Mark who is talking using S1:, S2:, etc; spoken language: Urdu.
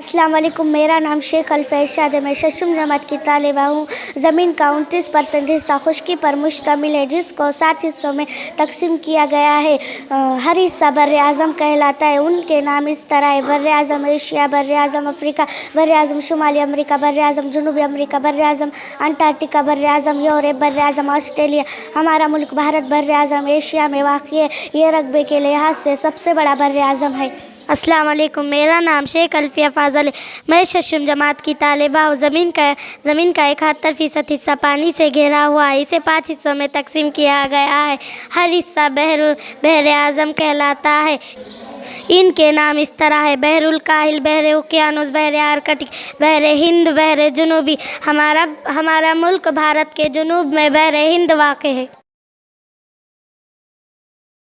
S1: السلام علیکم، میرا نام شیخ الفیشاد ہے۔ میں ششم جماعت کی طالبہ ہوں۔ زمین کا 29% حصہ خشکی پر مشتمل ہے، جس کو 7 حصوں میں تقسیم کیا گیا ہے۔ ہر حصہ بر اعظم کہلاتا ہے۔ ان کے نام اس طرح ہے: بر اعظم ایشیا، بر اعظم افریقہ، بر اعظم شمالی امریکہ، بر اعظم جنوبی امریکہ، بر اعظم انٹارکٹیکا، بر اعظم یورپ، بر اعظم آسٹریلیا۔ ہمارا ملک بھارت بر اعظم ایشیا میں واقع ہے۔ یہ رقبے کے لحاظ سے سب سے بڑا بر اعظم ہے۔
S2: السلام علیکم، میرا نام شیخ الفیہ فاضل ہے۔ میں ششم جماعت کی طالبہ ہوں۔ زمین کا 71% حصہ پانی سے گھرا ہوا ہے۔ اسے 5 حصوں میں تقسیم کیا گیا ہے۔ ہر حصہ بحر اعظم کہلاتا ہے۔ ان کے نام اس طرح ہے: بحر الکاہل، بحر اوقیانوس، بحر آرکٹک، بحر ہند، بحر جنوبی۔ ہمارا ملک بھارت کے جنوب میں بحر ہند واقع ہے۔